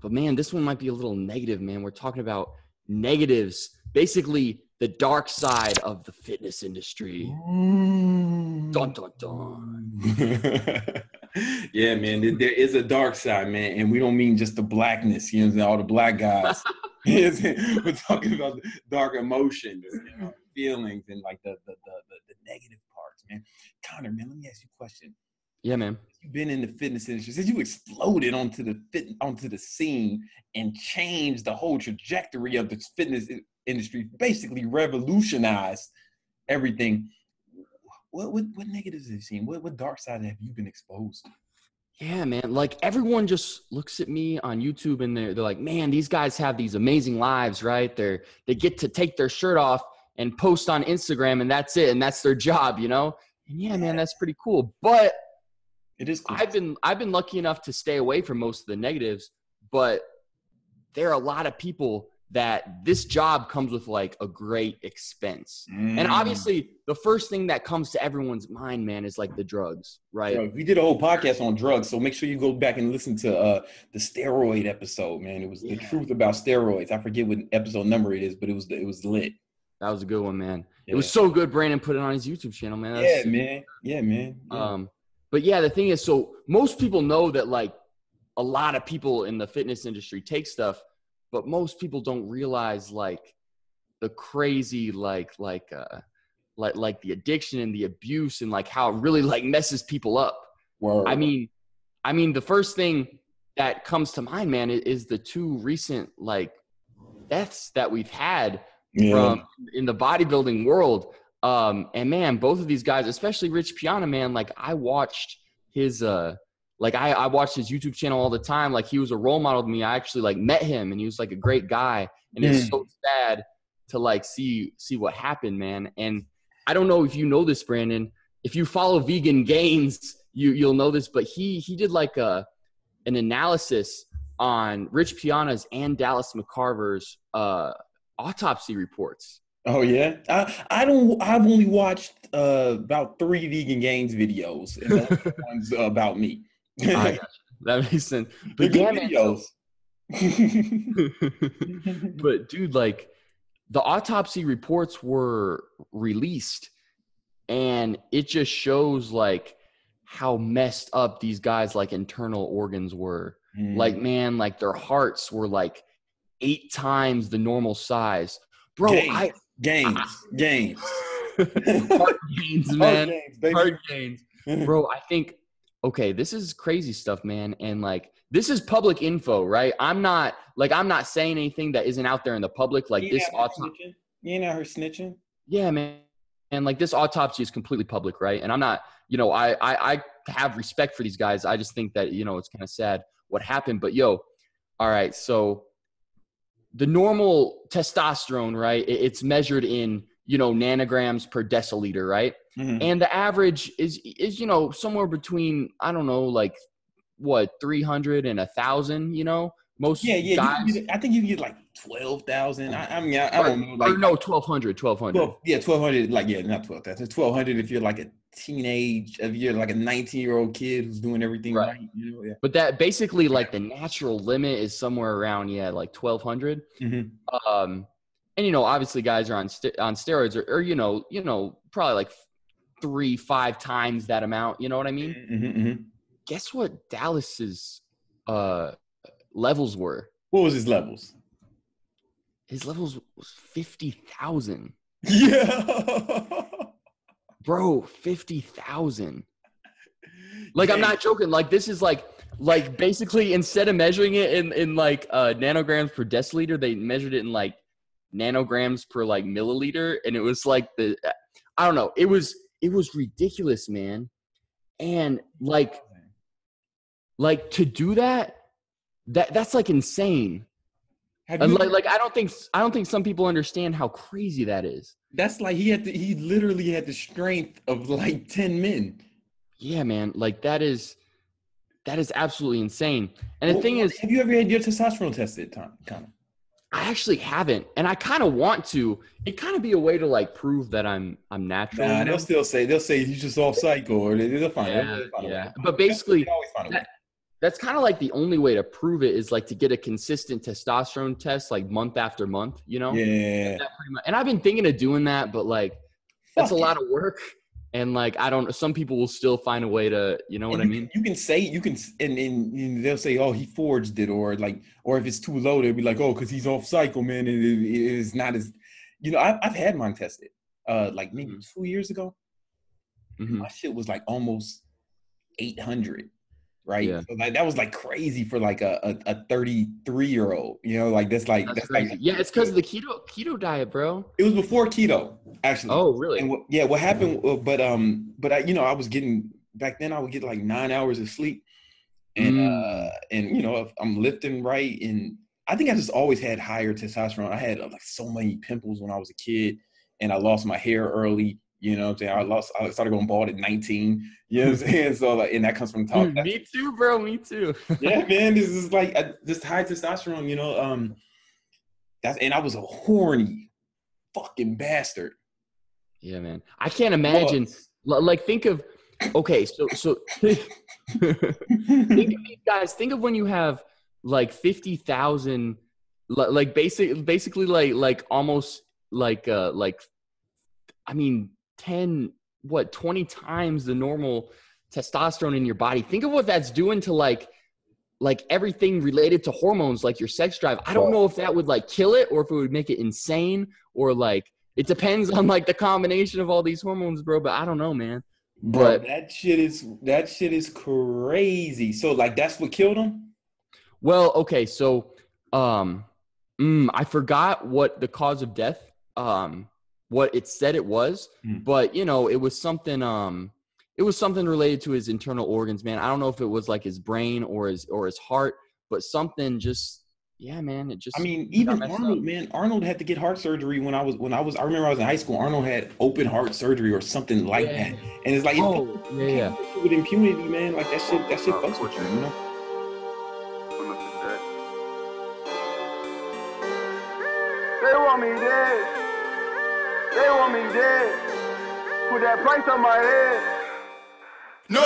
But man, this one might be a little negative, man. We're talking about negatives, basically the dark side of the fitness industry. Dun, dun, dun. Yeah, man, there is a dark side, man. And we don't mean just the blackness, you know, all the black guys. We're talking about the dark emotions, you know, feelings, and like the negative parts, man. Connor, man, let me ask you a question. Yeah, man. You've been in the fitness industry since you exploded onto the scene and changed the whole trajectory of the fitness industry, basically revolutionized everything. What negatives have you seen? What dark side have you been exposed to? Yeah, man. Like everyone just looks at me on YouTube and they're like, man, these guys have these amazing lives, right? They get to take their shirt off and post on Instagram, and that's it, and that's their job, you know? And yeah, man, that's pretty cool. But it is cool. I've been lucky enough to stay away from most of the negatives, but there are a lot of people that this job comes with like a great expense. And obviously the first thing that comes to everyone's mind, man, is like the drugs, right? We did a whole podcast on drugs, so make sure you go back and listen to the steroid episode, man. It was the truth about steroids. I forget what episode number it is, but it was lit. That was a good one, man. Yeah. It was so good Brandon put it on his YouTube channel, man. Yeah, man. Yeah. But yeah, the thing is, so most people know that like a lot of people in the fitness industry take stuff, but most people don't realize like the crazy, like the addiction and the abuse and like how it really like messes people up. Word. I mean, the first thing that comes to mind, man, is the two recent like deaths that we've had from in the bodybuilding world. And man, both of these guys, especially Rich Piana, man, like I watched his, I watched his YouTube channel all the time. Like he was a role model to me. I actually like met him and he was like a great guy. And it's so sad to like see what happened, man. And I don't know if you know this, Brandon, if you follow Vegan Gains, you'll know this, but he did like an analysis on Rich Piana's and Dallas McCarver's autopsy reports. Oh yeah, I've only watched about 3 Vegan Gains videos, and those ones about me. I got you. That makes sense. But yeah, videos. But dude, like the autopsy reports were released, and it just shows like how messed up these guys' like internal organs were. Like man, like their hearts were like 8 times the normal size, bro. Gains. Hard gains, man. Hard gains. Bro, I think, okay, this is crazy stuff, man. And like, this is public info, right? I'm not saying anything that isn't out there in the public. Like this autopsy. You ain't out here snitching? Yeah, man. And like this autopsy is completely public, right? And I'm not, you know, I have respect for these guys. I just think that, you know, it's kind of sad what happened. But yo, all right, so the normal testosterone, right? It's measured in, you know, nanograms per deciliter, right? And the average is, you know, somewhere between, I don't know, like what, 300 and 1,000, you know? Most guys. I think you get like 12,000. I mean, I don't know. Like, or no, 1,200. 1,200. Like, yeah, not 12,000. 1,200 if you're like a teenage, if you're like a 19-year-old kid who's doing everything right. You know? Yeah. But that basically like the natural limit is somewhere around, like 1,200. And, you know, obviously guys are on steroids or you know, probably like 3-5 times that amount. You know what I mean? Guess what Dallas's levels were? What was his levels? His levels was 50,000. Yeah. Bro, 50,000. Like, I'm not joking. Like, this is like basically instead of measuring it in like nanograms per deciliter, they measured it in like nanograms per like milliliter. And it was like I don't know. It was ridiculous, man. And like to do that's like insane. And like I don't think some people understand how crazy that is. That's like he literally had the strength of like 10 men. Yeah, man. Like that is absolutely insane. And the thing is, have you ever had your testosterone tested, Tom? I actually haven't, and I kind of want to. It kind of be a way to like prove that I'm natural. Nah, they'll say he's just off cycle, or they'll find it. Yeah. But basically, that's kind of like the only way to prove it is like to get a consistent testosterone test like month after month, you know? Yeah. And I've been thinking of doing that, but like that's a Fuck it. lot of work. And like, I don't, some people will still find a way to, you know what I mean? You can say, and they'll say, oh, he forged it, or like, or if it's too low, they'll be like, oh, because he's off cycle, man. And it is not as, you know, I've had mine tested, like maybe 2 years ago. And my shit was like almost 800, right? Yeah. So like that was like crazy for like a 33-year-old, you know, like that's crazy. like, Yeah, it's because of the keto diet, bro. it was before keto, actually. Oh, really? And what happened? But I, you know, I was getting back then. I would get like 9 hours of sleep, and you know, I'm lifting right, and I think I just always had higher testosterone. I had like so many pimples when I was a kid, and I lost my hair early. You know what I'm saying? I started going bald at 19. You know what I'm saying? So like, and that comes from talk. Me too, bro. Me too. Yeah, man. This is like this high testosterone. You know, and I was a horny fucking bastard. Yeah, man. I can't imagine. Like, think of, okay, so think of these guys. Think of when you have like 50,000, like basically like almost like I mean 20 times the normal testosterone in your body. Think of what that's doing to like everything related to hormones, like your sex drive. I don't know if that would like kill it or if it would make it insane, or like it depends on like the combination of all these hormones, bro. But I don't know, man. Bro, that shit is crazy. So like that's what killed him? Well, okay, so I forgot what the cause of death what it said it was, but you know, it was something related to his internal organs, man. I don't know if it was like his brain or his heart, but something just, yeah, man, it just, I mean, even Arnold, man, Arnold had to get heart surgery when I remember I was in high school. Arnold had open heart surgery or something like that. And it's like, with impunity, man, like that shit fucks with you, you know? They want me dead. They want me dead. Put that price on my head. No!